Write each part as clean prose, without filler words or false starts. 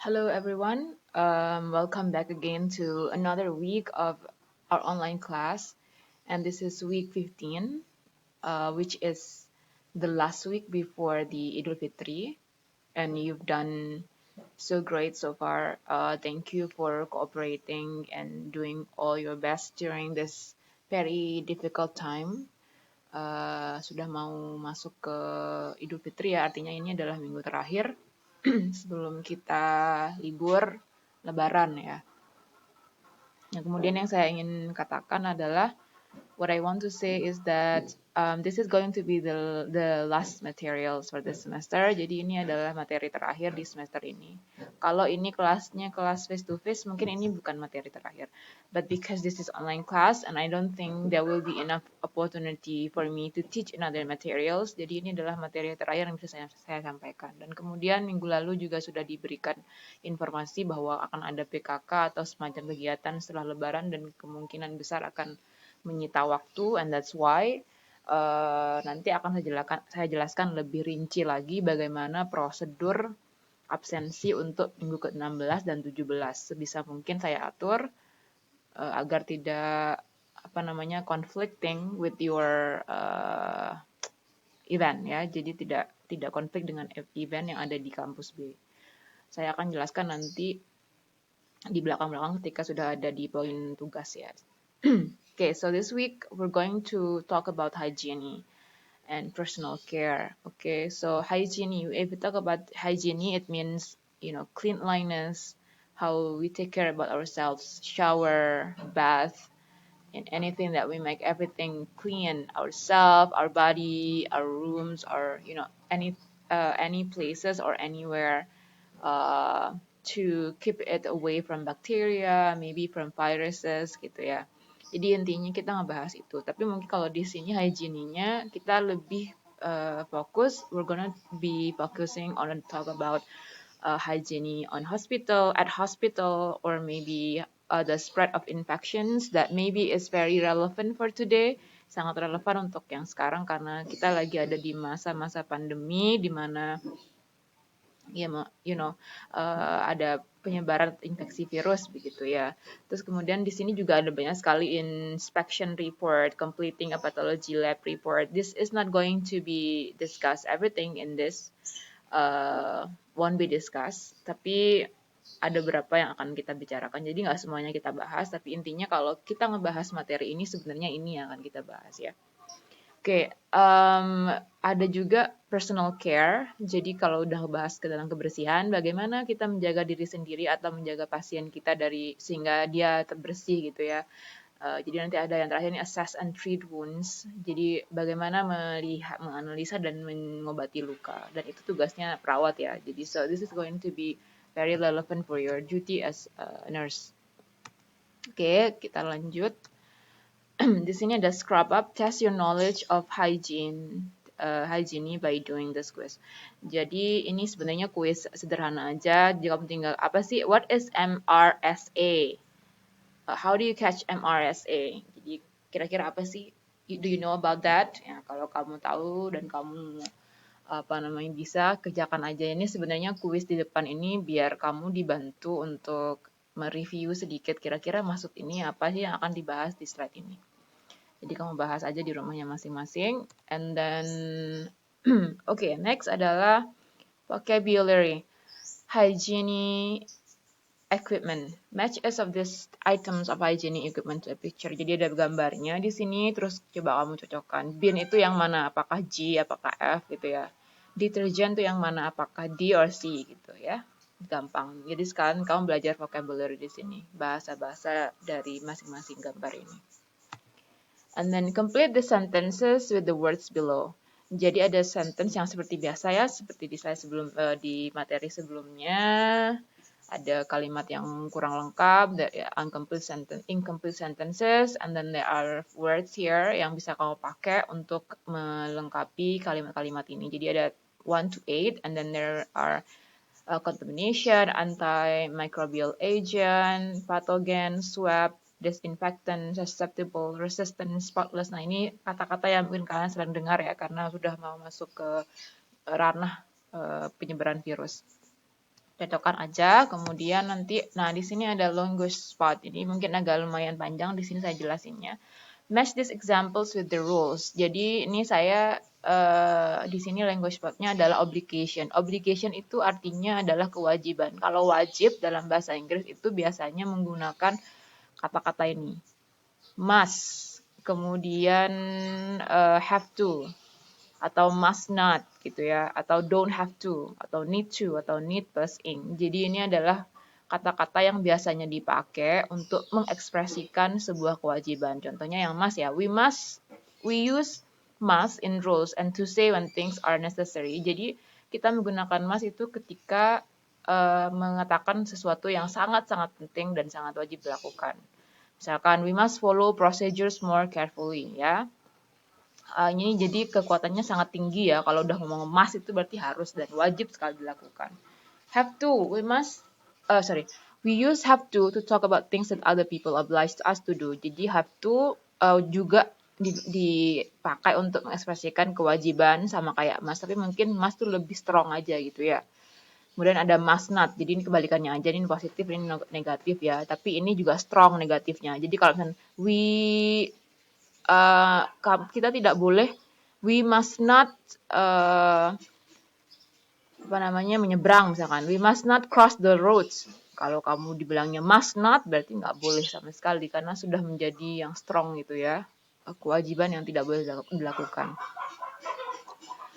Hello, everyone. Welcome back again to another week of our online class. And this is week 15, which is the last week before the Idul Fitri. And you've done so great so far. Thank you for cooperating and doing all your best during this very difficult time. Sudah mau masuk ke Idul Fitri ya, artinya ini adalah minggu terakhir sebelum kita libur Lebaran ya. Nah, kemudian yang saya ingin katakan adalah what I want to say is that this is going to be the last materials for this semester. Jadi ini adalah materi terakhir di semester ini. Kalau ini kelasnya kelas face to face, mungkin ini bukan materi terakhir. But because this is online class and I don't think there will be enough opportunity for me to teach another materials. Jadi ini adalah materi terakhir yang bisa saya sampaikan. Dan kemudian minggu lalu juga sudah diberikan informasi bahwa akan ada PKK atau semacam kegiatan setelah Lebaran dan kemungkinan besar akan menyita waktu, and that's why nanti akan saya jelaskan lebih rinci lagi bagaimana prosedur absensi untuk minggu ke-16 dan 17. Sebisa mungkin saya atur agar tidak conflicting with your event ya. Jadi tidak konflik dengan event yang ada di kampus B. Saya akan jelaskan nanti di belakang-belakang ketika sudah ada di poin tugas ya. Okay, so this week we're going to talk about hygiene and personal care. Okay, so hygiene, if we talk about hygiene, it means, cleanliness, how we take care about ourselves, shower, bath, and anything that we make everything clean, ourselves, our body, our rooms, or, any places or anywhere to keep it away from bacteria, maybe from viruses gitu ya. Jadi intinya kita ngebahas itu. Tapi mungkin kalau di sini hygiene-nya kita lebih fokus, we're gonna be focusing on talk about hygiene on at hospital, or maybe the spread of infections that maybe is very relevant for today. Sangat relevan untuk yang sekarang karena kita lagi ada di masa-masa pandemi di mana ada penyebaran infeksi virus begitu ya. Terus kemudian di sini juga ada banyak sekali inspection report, completing a pathology lab report. This is not going to be discussed everything in this, won't be discussed. Tapi ada beberapa yang akan kita bicarakan. Jadi nggak semuanya kita bahas, tapi intinya kalau kita ngebahas materi ini sebenarnya ini yang akan kita bahas ya. Oke, ada juga personal care. Jadi kalau udah bahas ke dalam kebersihan, bagaimana kita menjaga diri sendiri atau menjaga pasien kita sehingga dia terbersih gitu ya. Jadi nanti ada yang terakhir ini assess and treat wounds. Jadi bagaimana melihat, menganalisa dan mengobati luka. Dan itu tugasnya perawat ya. Jadi so this is going to be very relevant for your duty as a nurse. Oke, kita lanjut. Di sini ada scrub up, test your knowledge of hygiene by doing this quiz. Jadi ini sebenarnya kuis sederhana aja. Jika kamu tinggal apa sih? What is MRSA? How do you catch MRSA? Jadi kira-kira apa sih? Do you know about that? Ya, kalau kamu tahu dan kamu bisa kerjakan aja. Ini sebenarnya kuis di depan ini biar kamu dibantu untuk mereview sedikit kira-kira maksud ini apa sih yang akan dibahas di slide ini. Jadi kamu bahas aja di rumahnya masing-masing. And then, okay, next adalah vocabulary, hygiene equipment. Match as of these items of hygiene equipment to a picture. Jadi ada gambarnya di sini, terus coba kamu cocokkan. Bin itu yang mana? Apakah G, apakah F gitu ya. Deterjen itu yang mana? Apakah D or C gitu ya. Gampang. Jadi sekarang kamu belajar vocabulary di sini. Bahasa-bahasa dari masing-masing gambar ini. And then complete the sentences with the words below. Jadi ada sentence yang seperti biasa ya, seperti di slide di materi sebelumnya. Ada kalimat yang kurang lengkap, incomplete sentences, and then there are words here yang bisa kamu pakai untuk melengkapi kalimat-kalimat ini. Jadi ada 1 to 8, and then there are contamination, antimicrobial agent, pathogen, swab, disinfectant, susceptible, resistant, spotless. Nah ini kata-kata yang mungkin kalian sering dengar ya karena sudah mau masuk ke ranah penyebaran virus. cocokkan aja. Kemudian nanti, nah di sini ada language spot. Ini mungkin agak lumayan panjang. Di sini saya jelasinnya. Match these examples with the rules. Jadi ini saya di sini language spotnya adalah obligation. Obligation itu artinya adalah kewajiban. Kalau wajib dalam bahasa Inggris itu biasanya menggunakan kata-kata ini. Must, kemudian have to, atau must not gitu ya, atau don't have to, atau need plus ing. Jadi ini adalah kata-kata yang biasanya dipakai untuk mengekspresikan sebuah kewajiban. Contohnya yang must ya, we use must in rules and to say when things are necessary. Jadi kita menggunakan must itu ketika mengatakan sesuatu yang sangat-sangat penting dan sangat wajib dilakukan. Misalkan we must follow procedures more carefully ya. Ini jadi kekuatannya sangat tinggi ya. Kalau udah ngomong must itu berarti harus dan wajib sekali dilakukan. Have to, we use have to talk about things that other people oblige us to do. Jadi have to juga dipakai untuk mengekspresikan kewajiban sama kayak must, tapi mungkin must tuh lebih strong aja gitu ya. Kemudian ada must not, jadi ini kebalikannya aja, ini positif, ini negatif ya. Tapi ini juga strong negatifnya. Jadi kalau misalnya kita tidak boleh, we must not menyeberang misalkan, we must not cross the roads. Kalau kamu dibilangnya must not berarti nggak boleh sama sekali karena sudah menjadi yang strong gitu ya, kewajiban yang tidak boleh dilakukan.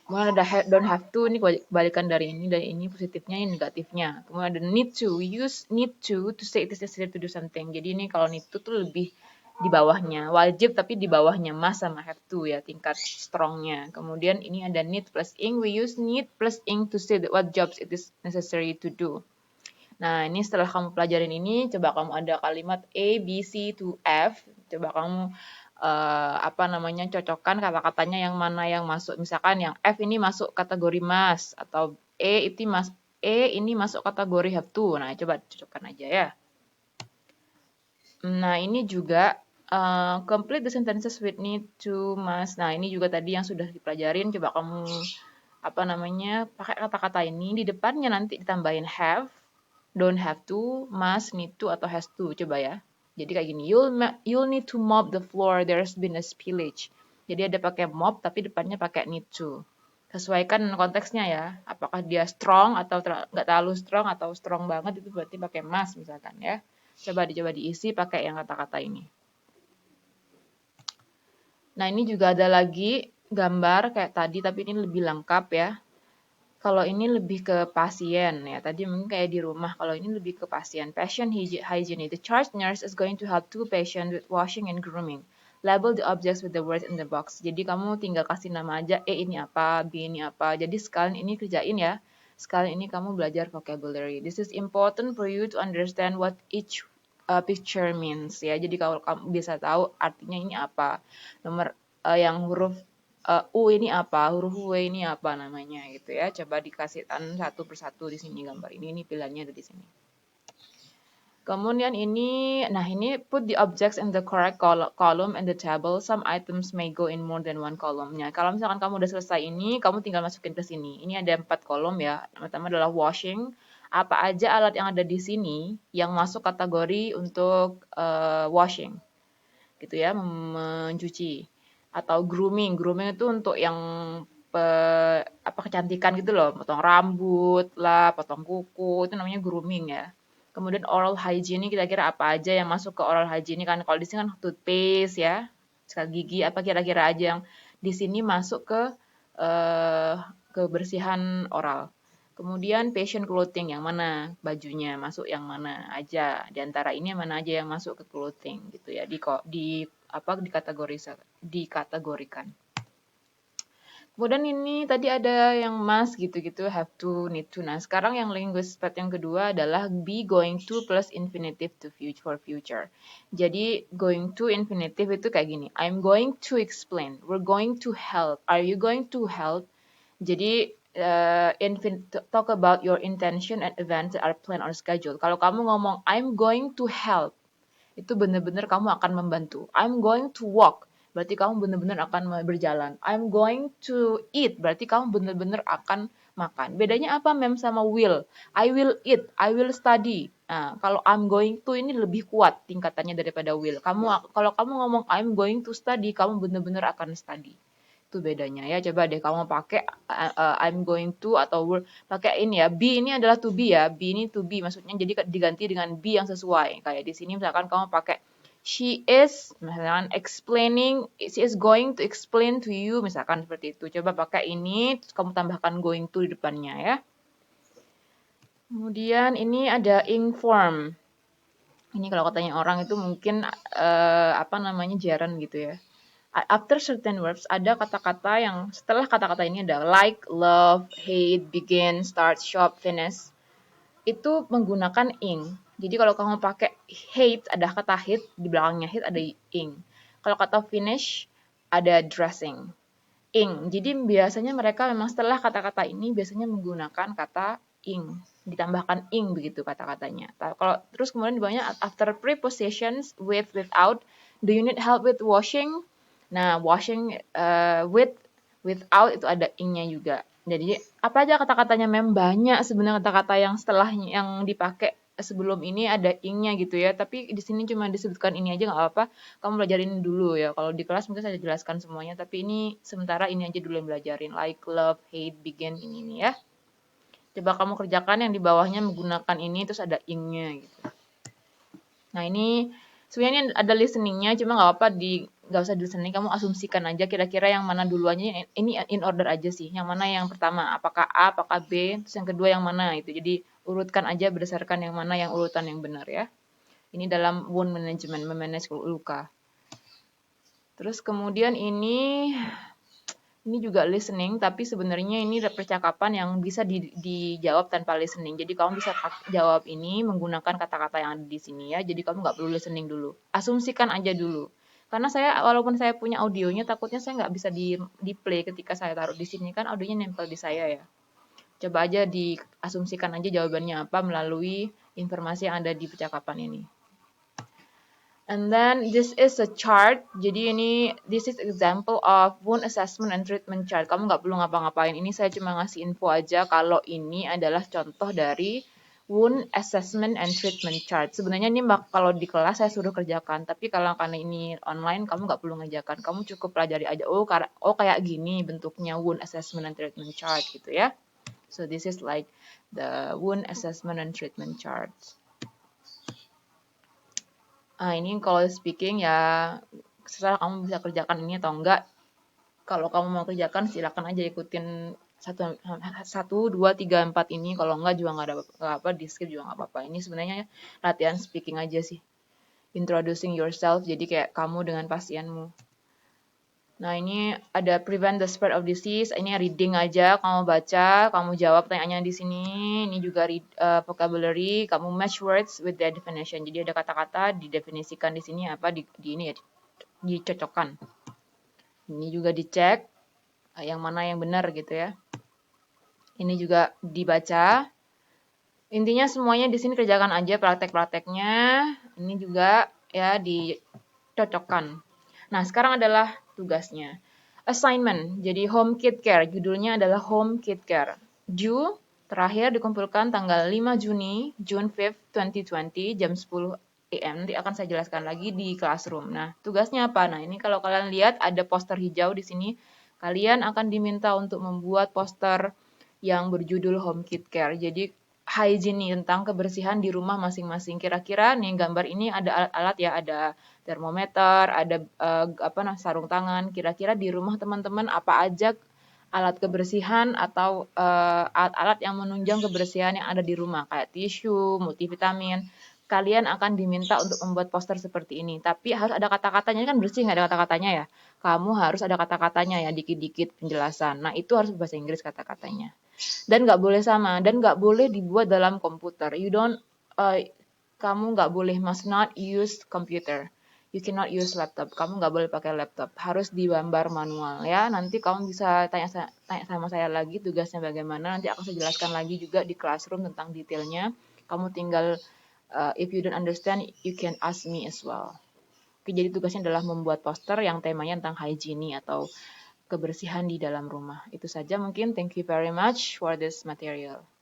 Kemudian ada don't have to, ini kebalikan dari ini positifnya, ini negatifnya. Kemudian ada need to, we use need to say it is necessary to do something. Jadi ini kalau need to tuh lebih di bawahnya, wajib tapi di bawahnya must sama have to ya, tingkat strongnya. Kemudian ini ada need plus ing, we use need plus ing to say that what jobs it is necessary to do. Nah ini setelah kamu pelajarin ini, coba kamu ada kalimat A, B, C to F, coba kamu cocokkan kata-katanya yang mana yang masuk. Misalkan yang F ini masuk kategori must, atau E ini masuk kategori have to. Nah coba cocokkan aja ya. Nah ini juga complete the sentences with need to, must. Nah ini juga tadi yang sudah dipelajarin. Coba kamu pakai kata-kata ini, di depannya nanti ditambahin have, don't have to, must, need to, atau has to. Coba ya. Jadi kayak gini, you'll need to mop the floor, there's been a spillage. Jadi ada pakai mop tapi depannya pakai need to. Sesuaikan konteksnya ya. Apakah dia strong atau nggak terlalu strong atau strong banget, itu berarti pakai must misalkan ya. Coba diisi pakai yang kata-kata ini. Nah ini juga ada lagi gambar kayak tadi tapi ini lebih lengkap ya. Kalau ini lebih ke pasien ya, tadi mungkin kayak di rumah. Kalau ini lebih ke pasien. Patient hygiene. The charge nurse is going to help two patients with washing and grooming. Label the objects with the words in the box. Jadi kamu tinggal kasih nama aja, ini apa, B ini apa. Jadi sekalian ini kerjain ya. Sekalian ini kamu belajar vocabulary. This is important for you to understand what each picture means ya. Jadi kalau kamu bisa tahu artinya ini apa. Nomor yang huruf U ini apa, huruf W ini apa namanya gitu ya. Coba dikasihkan satu persatu di sini gambar ini pilihannya ada di sini. Kemudian ini put the objects in the correct column and the table. Some items may go in more than one column-nya. Kalau misalkan kamu udah selesai ini, kamu tinggal masukin ke sini. Ini ada 4 kolom ya. Pertama adalah washing. Apa aja alat yang ada di sini yang masuk kategori untuk washing, gitu ya, mencuci. Atau grooming itu untuk yang kecantikan gitu loh, potong rambut lah, potong kuku, itu namanya grooming ya. Kemudian oral hygiene kira-kira apa aja yang masuk ke oral hygiene, kan kalau di sini kan toothpaste ya, sikat gigi, apa kira-kira aja yang di sini masuk ke kebersihan oral. Kemudian patient clothing, yang mana bajunya masuk yang mana aja, di antara ini yang mana aja yang masuk ke clothing gitu ya, dikategorikan. Kemudian ini tadi ada yang must gitu-gitu, have to, need to. Nah, sekarang yang linguist part yang kedua adalah be, going to plus infinitive to for future. Jadi going to infinitive itu kayak gini. I'm going to explain. We're going to help. Are you going to help? Jadi talk about your intention and events that are planned or scheduled. Kalau kamu ngomong I'm going to help, itu benar-benar kamu akan membantu. I'm going to walk, berarti kamu benar-benar akan berjalan. I'm going to eat, berarti kamu benar-benar akan makan. Bedanya apa mem sama will? I will eat, I will study. Nah, kalau I'm going to ini lebih kuat tingkatannya daripada will. Kalau kamu ngomong I'm going to study, kamu benar-benar akan study. Itu bedanya ya. Coba deh kamu pakai I'm going to atau will, pakai ini ya. Be ini adalah to be ya. Be ini to be, maksudnya jadi diganti dengan be yang sesuai. Kayak di sini misalkan kamu pakai she is she is going to explain to you, misalkan seperti itu. Coba pakai ini, terus kamu tambahkan going to di depannya ya. Kemudian ini ada inform. Ini kalau katanya orang itu mungkin jarang gitu ya. After certain verbs ada kata-kata yang setelah kata-kata ini ada like, love, hate, begin, start, shop, finish. Itu menggunakan ing. Jadi kalau kamu pakai hate, ada kata hate, di belakangnya hate ada ing. Kalau kata finish, ada dressing. Ing. Jadi biasanya mereka memang setelah kata-kata ini biasanya menggunakan kata ing. Ditambahkan ing begitu kata-katanya. Kalau terus kemudian di bawahnya after prepositions with, without, do you need help with washing? Nah, washing without itu ada ing-nya juga. Jadi apa aja kata-katanya banyak sebenarnya kata-kata yang setelah yang dipakai sebelum ini ada ing-nya gitu ya. Tapi di sini cuma disebutkan ini aja nggak apa-apa. Kamu belajarin dulu ya. Kalau di kelas mungkin saya jelaskan semuanya. Tapi ini sementara ini aja dulu yang belajarin. Like, love, hate, begin ini ya. Coba kamu kerjakan yang di bawahnya menggunakan ini terus ada ing-nya gitu. Nah ini sebenarnya ada listeningnya, cuma nggak apa-apa nggak usah di listening, kamu asumsikan aja kira-kira yang mana duluannya. Ini in order aja sih, yang mana yang pertama, apakah A, apakah B, terus yang kedua yang mana itu. Jadi urutkan aja berdasarkan yang mana yang urutan yang benar ya. Ini dalam wound management, memanage luka. Terus kemudian ini juga listening, tapi sebenarnya ini percakapan yang bisa dijawab tanpa listening. Jadi kamu bisa jawab ini menggunakan kata-kata yang ada di sini ya. Jadi kamu nggak perlu listening dulu. Asumsikan aja dulu. Karena walaupun saya punya audionya, takutnya saya nggak bisa di play ketika saya taruh di sini kan audionya nempel di saya ya. Coba aja diasumsikan aja jawabannya apa melalui informasi yang ada di percakapan ini. And then this is a chart. Jadi this is example of wound assessment and treatment chart. Kamu nggak perlu ngapa-ngapain. Ini saya cuma ngasih info aja kalau ini adalah contoh dari wound assessment and treatment chart. Sebenarnya ini kalau di kelas saya suruh kerjakan, tapi karena ini online kamu nggak perlu ngerjakan. Kamu cukup pelajari aja. Oh kayak gini bentuknya wound assessment and treatment chart gitu ya. So this is like the wound assessment and treatment chart. Ini kalau speaking ya setelah kamu bisa kerjakan ini atau enggak. Kalau kamu mau kerjakan silakan aja ikutin 1, 2, 3, 4 ini. Kalau enggak juga nggak ada apa-apa, di skip juga nggak apa-apa. Ini sebenarnya latihan speaking aja sih. Introducing yourself, jadi kayak kamu dengan pasienmu. Nah ini ada prevent the spread of disease. Ini reading aja, kamu baca, kamu jawab pertanyaannya di sini. Ini juga vocabulary, kamu match words with their definition. Jadi ada kata-kata didefinisikan di sini apa di ini ya, dicocokkan. Ini juga dicek yang mana yang benar gitu ya. Ini juga dibaca. Intinya semuanya di sini kerjakan aja praktek-prakteknya. Ini juga ya dicocokkan. Nah, sekarang adalah tugasnya. Assignment, jadi home kit care. Judulnya adalah home kit care. Due terakhir dikumpulkan tanggal 5 Juni, June 5th, 2020, jam 10 AM. Nanti akan saya jelaskan lagi di classroom. Nah, tugasnya apa? Nah, ini kalau kalian lihat ada poster hijau di sini. Kalian akan diminta untuk membuat poster yang berjudul home kit care. Jadi hygiene tentang kebersihan di rumah masing-masing. Kira-kira nih gambar ini ada alat-alat ya, ada termometer, ada sarung tangan. Kira-kira di rumah teman-teman apa aja alat kebersihan atau alat-alat yang menunjang kebersihan yang ada di rumah kayak tisu, multivitamin. Kalian akan diminta untuk membuat poster seperti ini. Tapi harus ada kata-katanya, kan bersih nggak ada kata-katanya ya. Kamu harus ada kata-katanya ya, dikit-dikit penjelasan. Nah itu harus bahasa Inggris kata-katanya. Dan nggak boleh sama, dan nggak boleh dibuat dalam komputer. Kamu nggak boleh, must not use computer. You cannot use laptop. Kamu nggak boleh pakai laptop. Harus digambar manual ya. Nanti kamu bisa tanya sama saya lagi tugasnya bagaimana. Nanti akan saya jelaskan lagi juga di classroom tentang detailnya. Kamu tinggal, if you don't understand, you can ask me as well. Oke, jadi tugasnya adalah membuat poster yang temanya tentang hygiene atau kebersihan di dalam rumah. Itu saja mungkin. Thank you very much for this material.